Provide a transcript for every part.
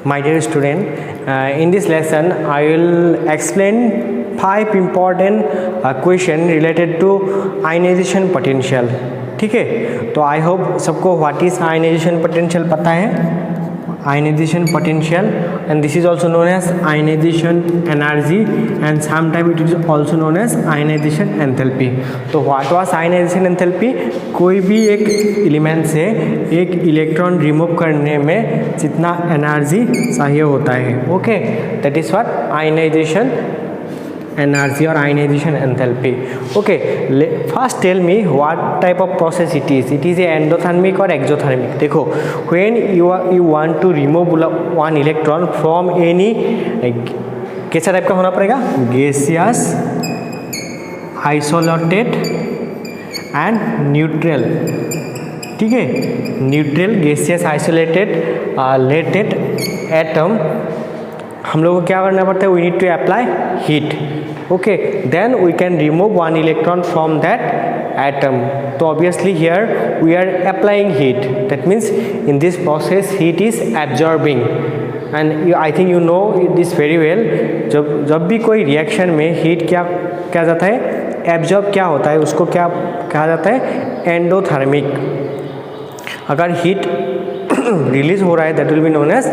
My dear student, in this lesson I will explain 5 important question related to ionization potential. ठीक है, तो I hope सबको what is ionization potential पता है. Ionization potential, and this is also known as ionization energy, and sometimes it is also known as ionization enthalpy. तो what was ionization enthalpy? कोई भी एक एलिमेंट से एक इलेक्ट्रॉन रिमूव करने में जितना एनर्जी चाहिए होता है, okay, that is what ionization energy or ionization enthalpy. Okay, first tell me what type of process it is. It is a endothermic or exothermic. देखो, when you want to remove one electron from any कैसा type का होना पड़ेगा? gaseous, isolated and neutral. ठीक है, neutral, gaseous, isolated, लेटेड atom हम लोगों को क्या करना पड़ता है? We need to apply heat. Okay, then we can remove one electron from that atom. तो obviously here we are applying heat. That means in this process heat is absorbing, and I think you know this very well. जब भी कोई reaction में heat क्या जाता है, absorb क्या होता है, उसको क्या कहा जाता है? एंडोथर्मिक. अगर हीट रिलीज हो रहा है that will be known as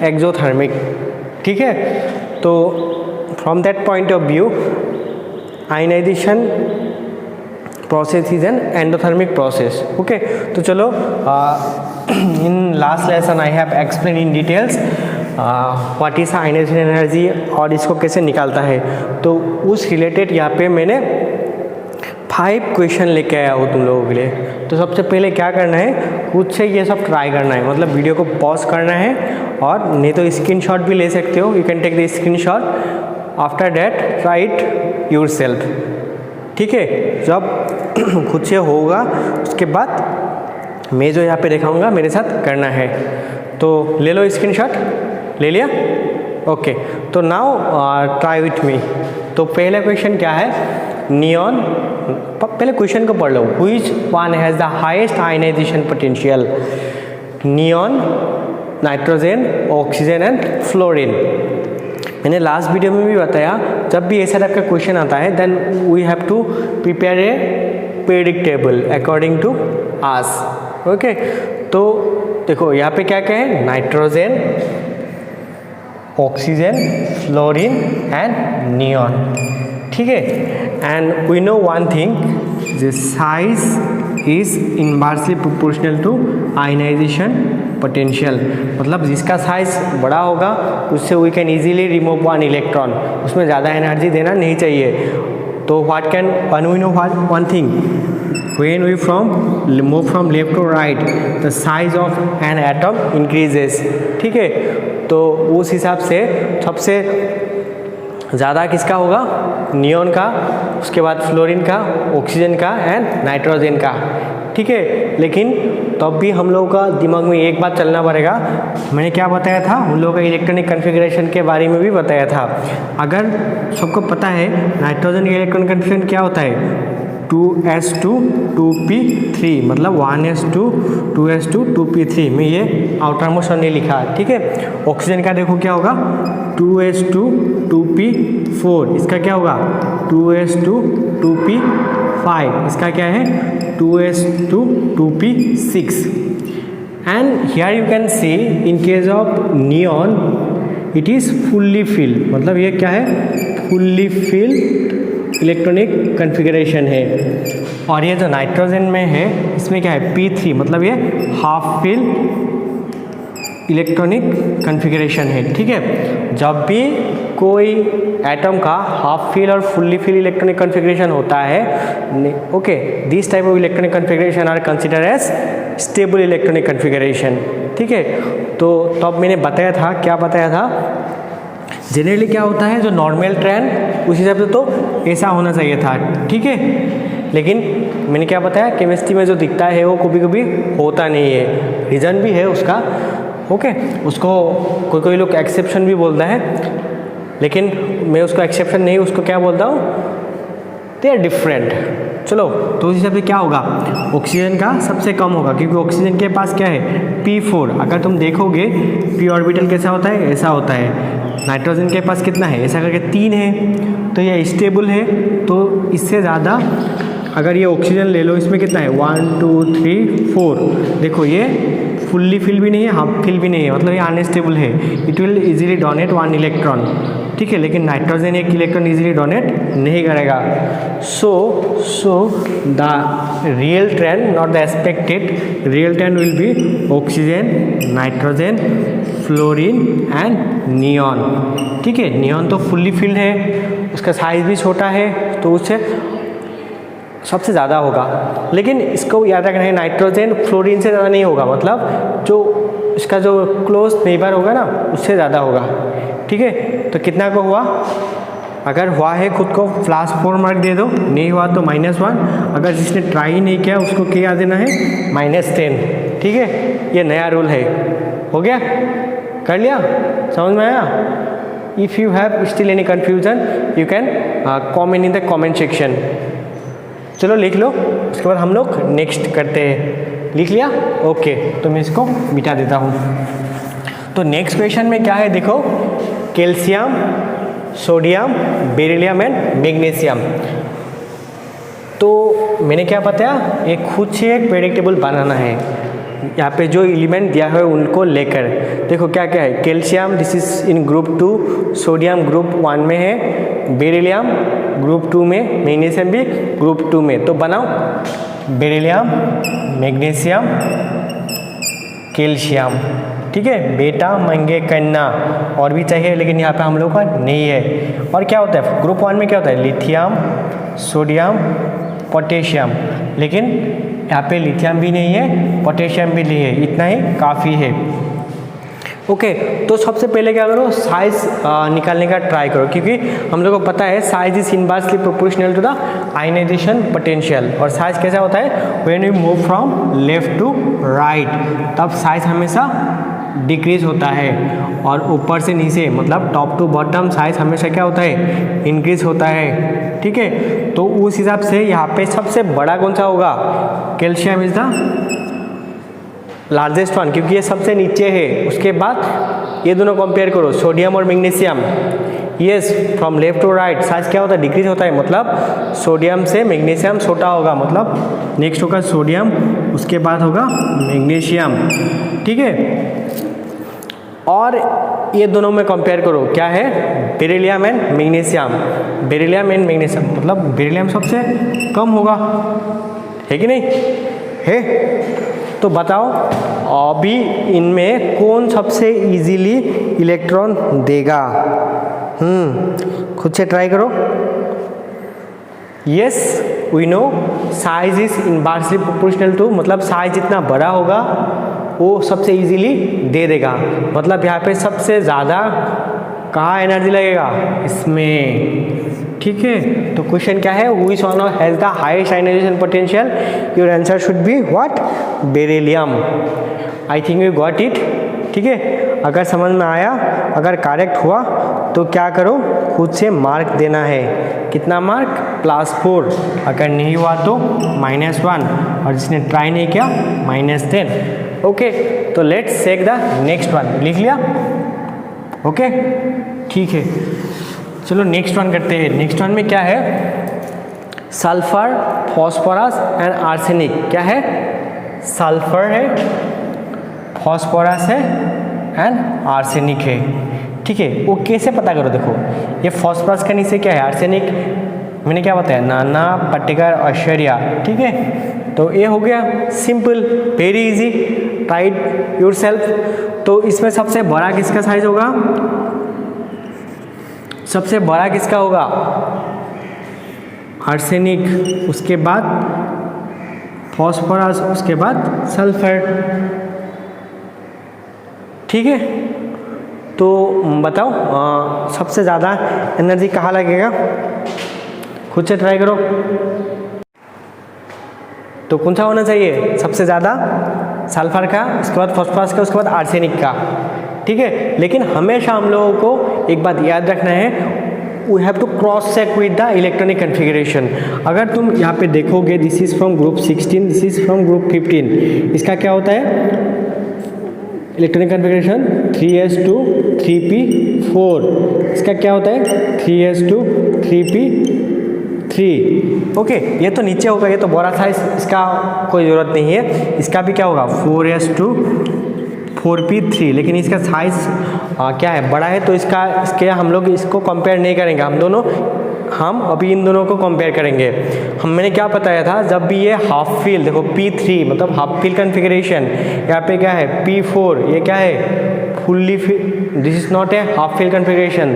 exothermic. ठीक है, तो from that point of view ionization process is an endothermic process. Okay, तो चलो in last lesson I have explain in details what is ionization energy और इसको कैसे निकालता है. तो उस रिलेटेड यहाँ पे मैंने 5 क्वेश्चन लेके आया हूँ तुम लोगों के लिए. तो सबसे पहले क्या करना है, खुद से ये सब ट्राई करना है, मतलब वीडियो को पॉज करना है, और नहीं तो स्क्रीनशॉट भी ले सकते हो. You can take the screenshot. After that try it yourself. ठीक है, जब खुद से होगा उसके बाद मैं जो यहाँ पे दिखाऊंगा मेरे साथ करना है. तो ले लो स्क्रीनशॉट. ले लिया? ओके, तो नाउ ट्राई विथ मी. तो पहला क्वेश्चन क्या है? नियॉन. पहले क्वेश्चन को पढ़ लो. Which one has the highest ionization potential? Neon, nitrogen, oxygen and fluorine. मैंने लास्ट वीडियो में भी बताया, जब भी ऐसा टाइप का क्वेश्चन आता है then we have to prepare a periodic table according to us. Okay, तो देखो यहाँ पे क्या क्या है? Nitrogen, oxygen, fluorine and neon. ठीक है, and we know one thing, the size is inversely proportional to ionization potential. मतलब जिसका साइज बड़ा होगा उससे we can easily remove one electron. उसमें ज़्यादा एनर्जी देना नहीं चाहिए. तो what can we know one thing, when we move from left to right the size of an atom increases. ठीक है, तो उस हिसाब से सबसे ज़्यादा किसका होगा? नियॉन का, उसके बाद फ्लोरीन का, ऑक्सीजन का एंड नाइट्रोजन का. ठीक है, लेकिन तब भी हम लोगों का दिमाग में एक बात चलना पड़ेगा. मैंने क्या बताया था? उन लोगों का इलेक्ट्रॉनिक कन्फिग्रेशन के बारे में भी बताया था. अगर सबको पता है नाइट्रोजन का इलेक्ट्रॉनिक कन्फिग्रेशन क्या होता है? 2s2 2p3, मतलब 1s2 2s2 2p3 में ये आउटर मोस्ट ने लिखा. ठीक है, ऑक्सीजन का देखो क्या होगा? 2s2 2p4. इसका क्या होगा? 2s2 2p5. इसका क्या है? 2s2 2p6. And here you can see in case of neon it is fully filled. मतलब ये क्या है? फुल्ली फिल्ड इलेक्ट्रॉनिक कन्फिगरेशन है. और ये जो नाइट्रोजन में है इसमें क्या है? P3, मतलब ये हाफ फिल इलेक्ट्रॉनिक कन्फिगरेशन है. ठीक है, जब भी कोई एटम का हाफ फिल और फुल्ली फिल इलेक्ट्रॉनिक कन्फिगरेशन होता है, okay, this type of electronic configuration are consider as stable electronic configuration. ठीक है, तो तब मैंने बताया था, क्या बताया था? जनरली क्या होता है, जो नॉर्मल ट्रेंड उस हिसाब से तो ऐसा होना चाहिए था. ठीक है, लेकिन मैंने क्या बताया, केमिस्ट्री में जो दिखता है वो कभी कभी होता नहीं है. रीज़न भी है उसका. ओके, उसको कोई लोग एक्सेप्शन भी बोलता है, लेकिन मैं उसको एक्सेप्शन नहीं, उसको क्या बोलता हूँ? They are different. चलो, तो उस हिसाब से क्या होगा? ऑक्सीजन का सबसे कम होगा, क्योंकि ऑक्सीजन के पास क्या है P4। अगर तुम देखोगे p ऑर्बिटल कैसा होता है, ऐसा होता है। नाइट्रोजन के पास कितना है, ऐसा करके 3 है, तो ये स्टेबल है। तो इससे ज़्यादा अगर ये ऑक्सीजन ले लो, इसमें कितना है 1 2 3 4, देखो ये फुल्ली फिल भी नहीं है, हाफ फिल भी नहीं है, मतलब ये अनस्टेबल है। It will easily donate 1 electron, ठीक है, लेकिन नाइट्रोजन 1 इलेक्ट्रॉन इजीली डोनेट नहीं करेगा। So the real trend, not the expected, real trend will be oxygen, nitrogen, fluorine and neon. ठीक है, नियॉन तो फुल्ली फिल्ड है, उसका साइज भी छोटा है, तो उससे सबसे ज़्यादा होगा। लेकिन इसको याद रखना है, नाइट्रोजन फ्लोरीन से ज़्यादा नहीं होगा, मतलब जो इसका जो क्लोज नेबर होगा ना, उससे ज़्यादा होगा। ठीक है, तो कितना को हुआ, अगर हुआ है खुद को +4 मार्क दे दो, नहीं हुआ तो -1। अगर जिसने ट्राई नहीं किया उसको क्या देना है, -10। ठीक है, ये नया रूल है। हो गया, कर लिया, समझ में आया? If you have still any confusion you can comment in the comment section. चलो लिख लो, उसके बाद हम लोग नेक्स्ट करते हैं। लिख लिया? ओके, तो मैं इसको मिटा देता हूँ। तो नेक्स्ट क्वेश्चन में क्या है देखो, calcium, sodium, beryllium and magnesium. तो मैंने क्या बताया, एक खुद से एक प्रेडिक्टेबल बनाना है। यहाँ पे जो एलिमेंट दिया है उनको लेकर देखो क्या क्या है। Calcium this is in group 2, sodium group 1 में है, बेरिलियम ग्रुप 2 में, मैग्नीशियम भी ग्रुप 2 में। तो बनाओ बेरिलियम, मैग्नीशियम, कैल्शियम। ठीक है, बेटा मंगे कन्ना और भी चाहिए, लेकिन यहाँ पे हम लोग का नहीं है। और क्या होता है ग्रुप 1 में, क्या होता है लिथियम, सोडियम, पोटेशियम, लेकिन यहाँ पे लिथियम भी नहीं है, पोटेशियम भी नहीं है, इतना ही काफ़ी है। ओके, तो सबसे पहले क्या करो, साइज निकालने का ट्राई करो, क्योंकि हम लोग को पता है size is inversely proportional to the ionization potential. और साइज कैसा होता है, when we move from left to right, तब साइज हमेशा डिक्रीज होता है, और ऊपर से नीचे मतलब टॉप टू बॉटम साइज हमेशा क्या होता है, इंक्रीज होता है। ठीक है, तो उस हिसाब से यहाँ पे सबसे बड़ा कौन सा होगा, calcium is the largest one, क्योंकि ये सबसे नीचे है। उसके बाद ये दोनों कंपेयर करो, सोडियम और magnesium. Yes, from left to right size क्या होता है, डिक्रीज होता है, मतलब सोडियम से मैग्नीशियम छोटा होगा, मतलब नेक्स्ट होगा सोडियम, उसके बाद होगा मैग्नीशियम। ठीक है, और ये दोनों में कंपेयर करो, क्या है beryllium and magnesium. Beryllium and magnesium मतलब बेरिलियम सबसे कम होगा, है कि नहीं है? तो बताओ अभी इनमें कौन सबसे इजीली इलेक्ट्रॉन देगा? खुद से ट्राई करो। Yes, we know size is inversely proportional to, मतलब साइज जितना बड़ा होगा वो सबसे इजीली दे देगा। मतलब यहाँ पे सबसे ज़्यादा कहाँ एनर्जी लगेगा, इसमें। ठीक है, तो क्वेश्चन क्या है, which one has the highest ionization potential? Your answer should be what, beryllium. I think you got it. ठीक है, अगर समझ में आया, अगर करेक्ट हुआ तो क्या करो, खुद से मार्क देना है। कितना मार्क, +4। अगर नहीं हुआ तो -1, और जिसने ट्राई नहीं किया -10। ओके, तो let's check the next one. लिख लिया? ओके, ठीक है, चलो नेक्स्ट वन करते हैं। नेक्स्ट वन में क्या है, सल्फर, फॉस्फोरस एंड आर्सेनिक। क्या है, सल्फर है, फॉस्फोरस है एंड आर्सेनिक है। ठीक है, वो कैसे पता करो, देखो ये फॉस्फोरस का नीचे क्या है, आर्सेनिक। मैंने क्या बताया, नाना पट्टिकर ऐश्वर्या। ठीक है, तो ये हो गया simple, very easy, tried yourself. तो इसमें सबसे बड़ा किसका साइज होगा, सबसे बड़ा किसका होगा, आर्सेनिक, उसके बाद फॉस्फोरस, उसके बाद सल्फर। ठीक है, तो बताओ सबसे ज़्यादा एनर्जी कहाँ लगेगा, खुद से ट्राई करो। तो कौन सा होना चाहिए सबसे ज़्यादा, सल्फर का, उसके बाद फॉस्फोरस का, उसके बाद आर्सेनिक का। ठीक है, लेकिन हमेशा हम लोगों को एक बात याद रखना है, we have to cross check with the electronic configuration. अगर तुम यहाँ पे देखोगे this is from group 16, this is from group 15, इसका क्या होता है इलेक्ट्रॉनिक कन्फिगरेशन 3s2 3p4, इसका क्या होता है 3s2 3p3। ओके, ये तो नीचे होगा, ये तो बड़ा साइज, इसका कोई ज़रूरत नहीं है। इसका भी क्या होगा 4s2 4p3, लेकिन इसका साइज क्या है बड़ा है, तो इसके हम लोग इसको कंपेयर नहीं करेंगे, हम अभी इन दोनों को कंपेयर करेंगे। मैंने क्या बताया था, जब भी ये हाफ फिल, देखो P3 मतलब हाफ फिल कन्फिगरेशन, यहाँ पे क्या है P4, ये क्या है fully fill, this is not a half fill configuration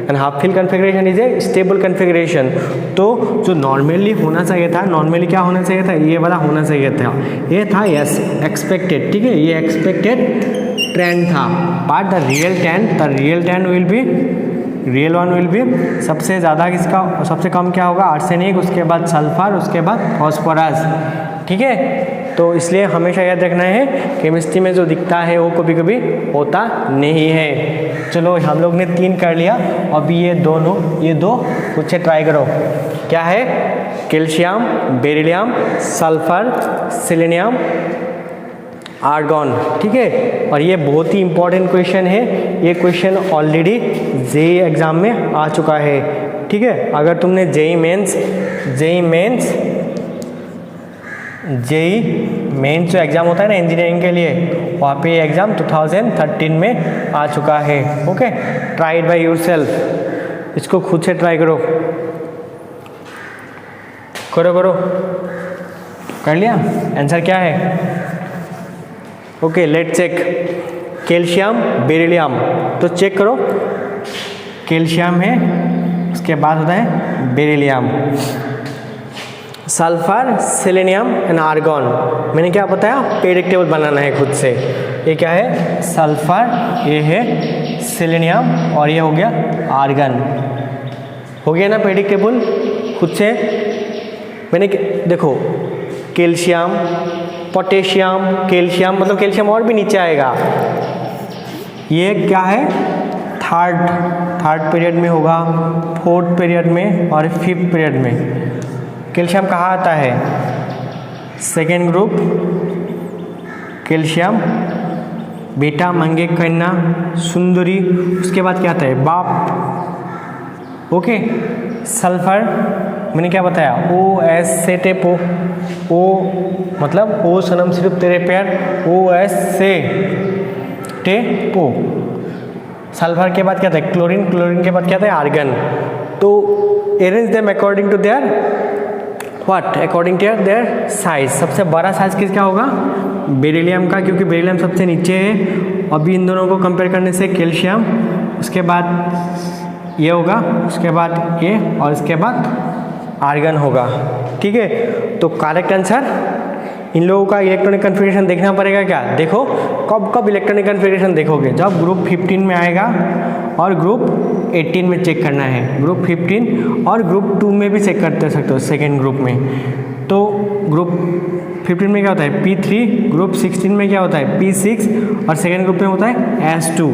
and half fill configuration is a stable configuration. तो जो नॉर्मली होना चाहिए था, नॉर्मली क्या होना चाहिए था, ये वाला होना चाहिए था, ये था यस एक्सपेक्टेड, ठीक है, ये एक्सपेक्टेड ट्रेंड था, but the real trend will be, real one will be सबसे ज़्यादा किसका, सबसे कम क्या होगा आर्सेनिक, उसके बाद सल्फर, उसके बाद फॉस्फोरस, ठीक है। तो इसलिए हमेशा याद रखना है केमिस्ट्री में जो दिखता है वो कभी कभी होता नहीं है। चलो हम लोग ने 3 कर लिया, अभी ये दो कुछ से ट्राई करो, क्या है calcium, beryllium, sulphur, selenium, argon, ठीक है। और ये बहुत ही इंपॉर्टेंट क्वेश्चन है, ये क्वेश्चन ऑलरेडी जेई एग्जाम में आ चुका है, ठीक है। अगर तुमने जेई मेंस जो एग्ज़ाम होता है ना इंजीनियरिंग के लिए, वहाँ पे ये एग्ज़ाम 2013 में आ चुका है। Okay, try it by yourself, इसको खुद से ट्राई करो, कर लिया। आंसर क्या है, okay let's check, calcium beryllium, तो चेक करो, कैल्शियम है, उसके बाद होता है beryllium, sulphur, selenium and argon. मैंने क्या बताया, पीरियडिक टेबल बनाना है खुद से। ये क्या है सल्फर, ये है सेलेनियम और ये हो गया आर्गन, हो गया ना पीरियडिक टेबल खुद से। मैंने देखो कैल्शियम, पोटेशियम, कैल्शियम मतलब कैल्शियम और भी नीचे आएगा, ये क्या है थर्ड पीरियड में होगा, 4th पीरियड में और 5th पीरियड में। कैल्शियम कहाँ आता है, सेकेंड ग्रुप कैल्शियम, बेटा मंगे कन्या सुंदरी, उसके बाद क्या आता है बाप। ओके, सल्फर मैंने क्या बताया OS से टेपो, ओ मतलब ओ सनम सिर्फ तेरे पैर, OS से टेपो। सल्फर के बाद क्या था क्लोरीन, क्लोरीन के बाद क्या था आर्गन। तो arrange them according to their what, according to their size. सबसे बड़ा साइज किसका होगा, बेरिलियम का, क्योंकि बेरिलियम सबसे नीचे है। अभी इन दोनों को कंपेयर करने से कैल्शियम, उसके बाद ये होगा, उसके बाद ये और इसके बाद आर्गन होगा, ठीक है। तो करेक्ट आंसर, इन लोगों का इलेक्ट्रॉनिक कन्फिगरेशन देखना पड़ेगा क्या, देखो कब इलेक्ट्रॉनिक कन्फिगरेशन देखोगे, जब ग्रुप 15 में आएगा और ग्रुप 18 में चेक करना है, ग्रुप 15 और ग्रुप 2 में भी चेक करते सकते हो सेकेंड ग्रुप में। तो ग्रुप 15 में क्या होता है P3, ग्रुप 16 में क्या होता है P6 और सेकेंड ग्रुप में होता है S2।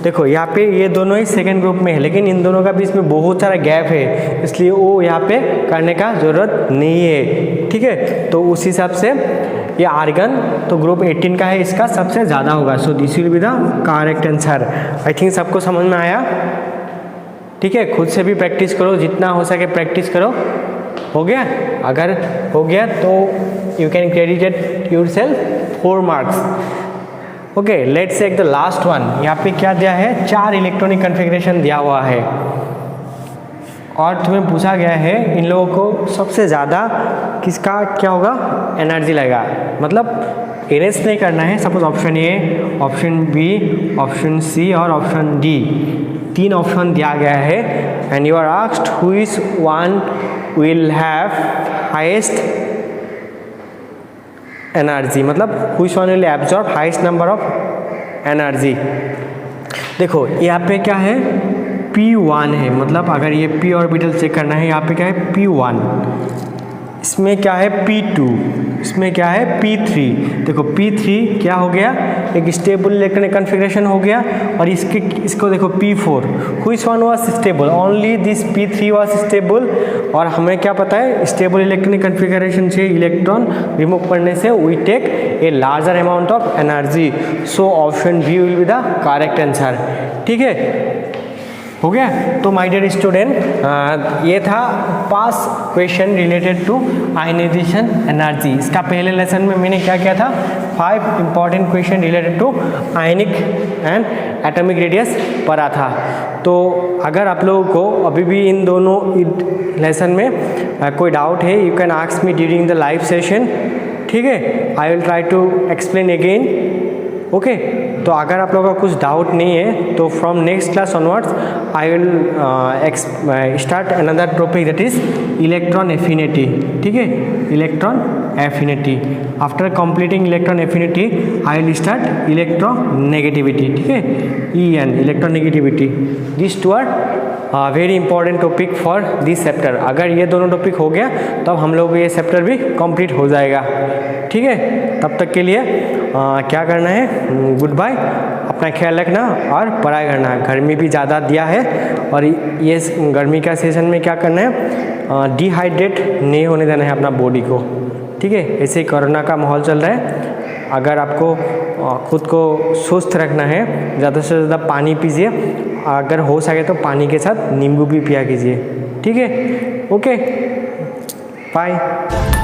देखो यहाँ पे ये दोनों ही सेकेंड ग्रुप में है, लेकिन इन दोनों का बीच में बहुत सारा गैप है, इसलिए वो यहाँ पे करने का ज़रूरत नहीं है, ठीक है। तो उस हिसाब से ये आर्गन तो ग्रुप 18 का है, इसका सबसे ज़्यादा होगा। So this will be the correct answer. I think सबको समझ में आया, ठीक है। खुद से भी प्रैक्टिस करो, जितना हो सके प्रैक्टिस करो। हो गया, अगर हो गया तो you can credit yourself 4 marks. Okay, let's take the last one. यहाँ पे क्या दिया है, 4 इलेक्ट्रॉनिक कन्फिग्रेशन दिया हुआ है और तुम्हें पूछा गया है इन लोगों को सबसे ज़्यादा किसका क्या होगा एनर्जी लगेगा, मतलब अरेंज नहीं करना है। Suppose option A, option B, option C और ऑप्शन डी, 3 ऑप्शन दिया गया है and you are asked who is one will have highest energy, मतलब which one will absorb highest number of energy। देखो यहाँ पे क्या है P1 है, मतलब अगर ये P ऑर्बिटल चेक करना है, यहाँ पे क्या है P1, इसमें क्या है P2, इसमें क्या है P3। देखो P3 क्या हो गया, एक स्टेबल इलेक्ट्रॉनिक कन्फिग्रेशन हो गया, और इसको देखो P4, which one was stable, only this P3 was stable. और हमें क्या पता है, स्टेबल इलेक्ट्रॉनिक कन्फिग्रेशन से इलेक्ट्रॉन रिमूव करने से we take a larger amount of energy, so option B will be the correct answer. ठीक है, हो गया। तो माय डियर स्टूडेंट, ये था past question related to ionization energy. इसका पहले लेसन में मैंने क्या किया था, 5 important question related to ionic and atomic radius पढ़ा था। तो अगर आप लोगों को अभी भी इन दोनों लेसन में कोई डाउट है, you can ask me during the live session. ठीक है, I will try to explain again. Okay, तो अगर आप लोगों का कुछ डाउट नहीं है तो from next class onwards I will start another topic, that is electron affinity. ठीक है, electron affinity. After completing electron affinity I will start electronegativity. ठीक है, EN electronegativity. This two are very important topic for this chapter. अगर ये दोनों topic हो गया तब हम लोग को ये चैप्टर भी कंप्लीट हो जाएगा। ठीक है, तब तक के लिए क्या करना है, गुड बाय, अपना ख्याल रखना और पढ़ाई करना है। गर्मी भी ज़्यादा दिया है और ये गर्मी का सीजन में क्या करना है, डिहाइड्रेट नहीं होने देना है अपना बॉडी को। ठीक है, ऐसे ही कोरोना का माहौल चल रहा है। अगर आपको खुद को स्वस्थ रखना है, ज़्यादा से ज़्यादा पानी पीजिए, अगर हो सके तो पानी के साथ नींबू भी पिया कीजिए। ठीक है, ओके, बाय।